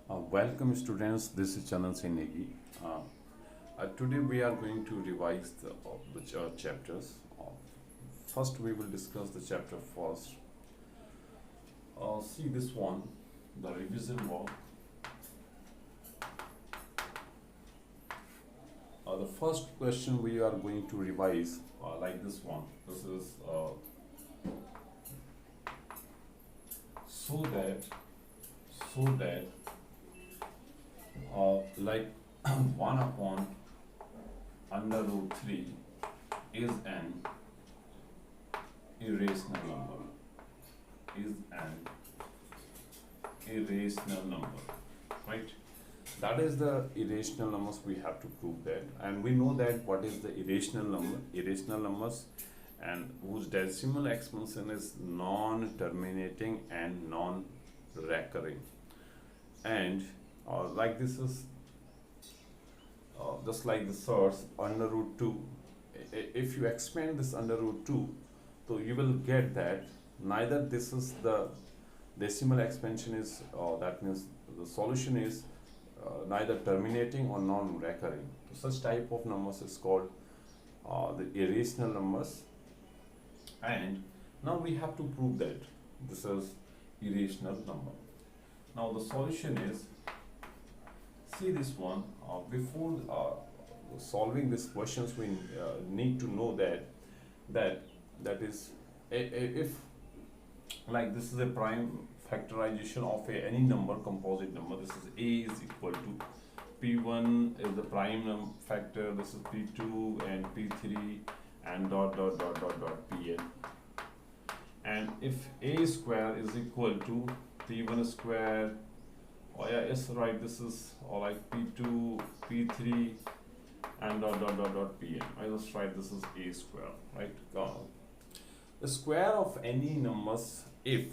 Welcome students, this is Chandan Senegi. Today we are going to revise the chapters. First we will discuss the chapter first. See this one, the revision work. The first question we are going to revise like this one. This is so that like 1 upon under root 3 is an irrational number, right? That is the irrational numbers. We have to prove that, and we know that what is the irrational numbers and whose decimal expansion is non-terminating and non-recurring. And like this is just like the source under root 2. If you expand this under root 2, so you will get that neither this is the decimal expansion is that means the solution is neither terminating or non-recurring. So such type of numbers is called the irrational numbers. And now we have to prove that this is irrational number. Now the solution is, see this one, before solving these questions we need to know that is if like this is a prime factorization of any number, composite number. This is a is equal to p1 is the prime factor, this is p2 and p3 and dot pn. And if a square is equal to p1 square, oh yeah, yes, right, this is like p2 p3 and dot pn. I just write this is a square, right? The square of any numbers, if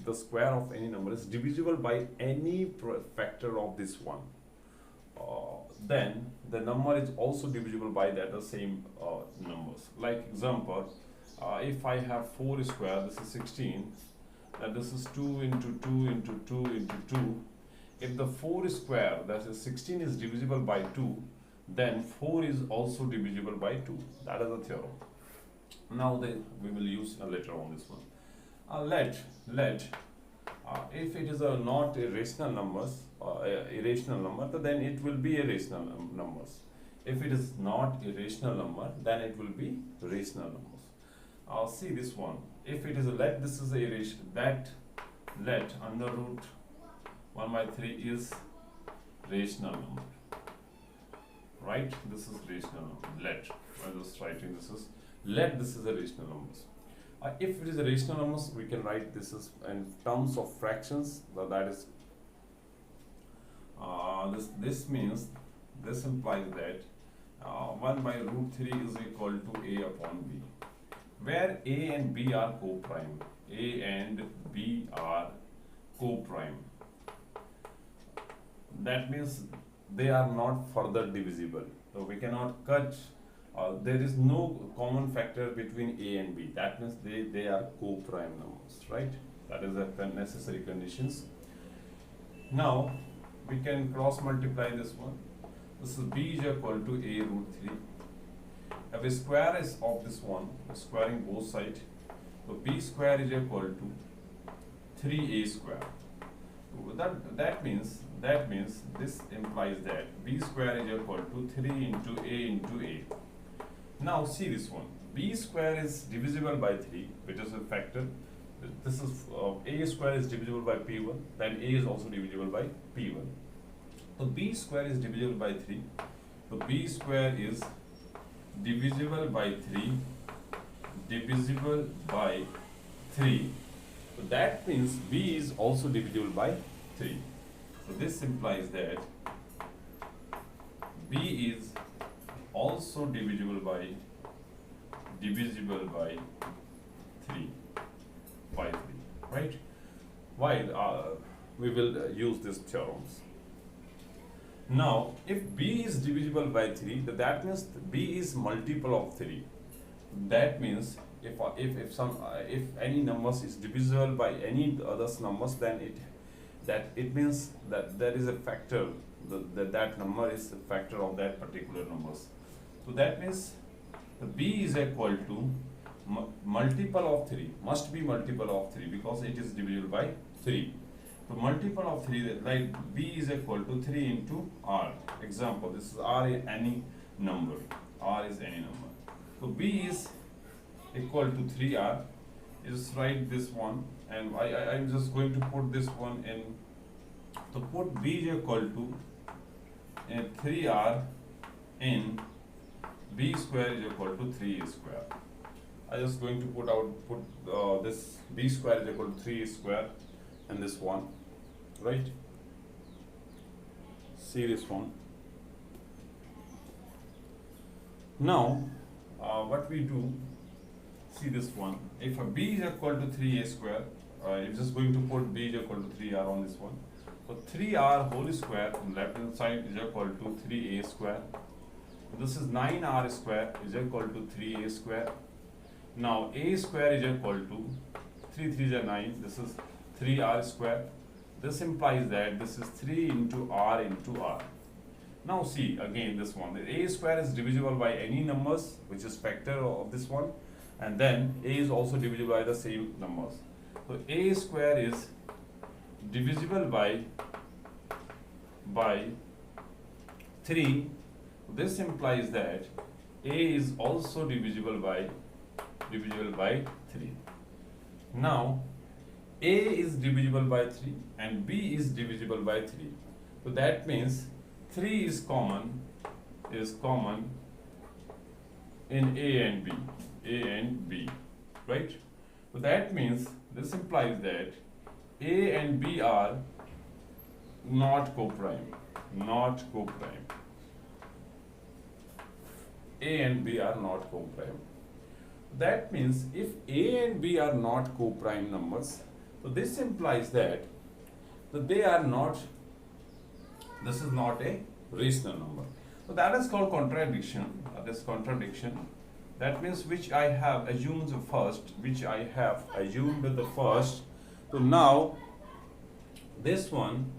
the square of any number is divisible by any factor of this one, then the number is also divisible by that the same numbers. Like example, if I have 4 square, this is 16, that this is 2 into 2 into 2 into 2. If the 4 square, that is 16, is divisible by 2, then 4 is also divisible by 2. That is the theorem. Now we will use later on this one. Let if it is a not irrational numbers, irrational number, then it will be irrational numbers. If it is not irrational number, then it will be rational numbers. See this one. If it is a let, this is a irrational, that let under root 1 by 3 is rational number, right? This is rational number. Let, I'm just writing this is let, this is a rational numbers. If it is a rational numbers, we can write this is in terms of fractions. That is this means, this implies that 1 by root 3 is equal to a upon b, where a and b are co-prime. A and b are co-prime. That means they are not further divisible. So we cannot cut. There is no common factor between a and b. That means they are co-prime numbers, right? That is the necessary conditions. Now we can cross multiply this one. This is b is equal to a root 3. If a square is of this one, squaring both sides, so b square is equal to 3a square. That means this implies that b square is equal to 3 into a. Now see this one, b square is divisible by 3, which is a factor. This is a square is divisible by p1, then a is also divisible by p1. So b square is divisible by 3. So b square is divisible by 3, divisible by 3. So that means b is also divisible by 3. So this implies that b is also divisible by 3, right? Why? We will use these theorems. Now if b is divisible by 3, that means b is multiple of 3. That means if any numbers is divisible by any other numbers, then that it means that there is a factor, that number is a factor of that particular numbers. So that means the b is equal to multiple of 3, must be multiple of 3 because it is divisible by 3. So multiple of 3, like b is equal to 3 into r. Example, this is r is any number. R is any number. So b is equal to 3r. Just write this one, and I'm just going to put this one in. So put b is equal to 3r in b square is equal to 3a square. I'm just going to put this b square is equal to 3a square and this one, right? See this one. Now, what we do, see this one. If a b is equal to 3a square, you're just going to put b is equal to 3r on this one. So 3r whole square on left hand side is equal to 3a square. This is 9r square is equal to 3a square. Now a square is equal to 3 3s are 9. This is 3r square. This implies that this is 3 into r into r. Now see again this one. The a square is divisible by any numbers, which is factor of this one, and then a is also divisible by the same numbers. So a square is divisible by 3. This implies that a is also divisible by 3. Now a is divisible by 3 and b is divisible by 3. So that means 3 is common in a and b, right? So that means this implies that a and b are not co-prime. A and b are not co-prime. That means if a and b are not co-prime numbers, so this implies that they are not, this is not a rational number. So that is called contradiction. That means which I have assumed the first, So now this one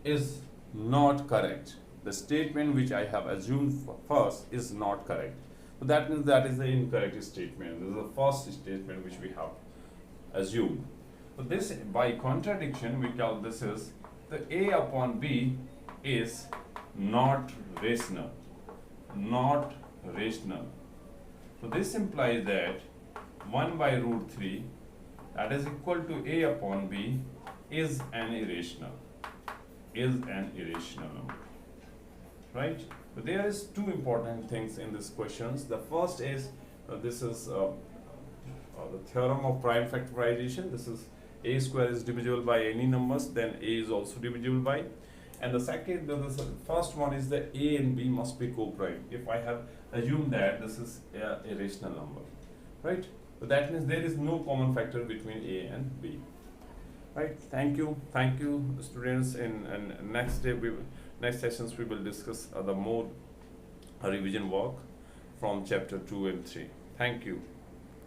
is not correct. The statement which I have assumed first is not correct. So that means that is the incorrect statement. This is the first statement which we have assumed. So this, by contradiction, we call this is the a upon b is not rational. So this implies that 1 by root 3, that is equal to a upon b, is an irrational number, right? But there is two important things in these questions. The first is this is the theorem of prime factorization. This is a square is divisible by any numbers, then a is also divisible by. And the first one is that a and b must be co-prime. If I have assumed that this is a rational number, right? So that means there is no common factor between a and b, right? Thank you, students. In next sessions we will discuss the more revision work from chapter 2 and 3. Thank you.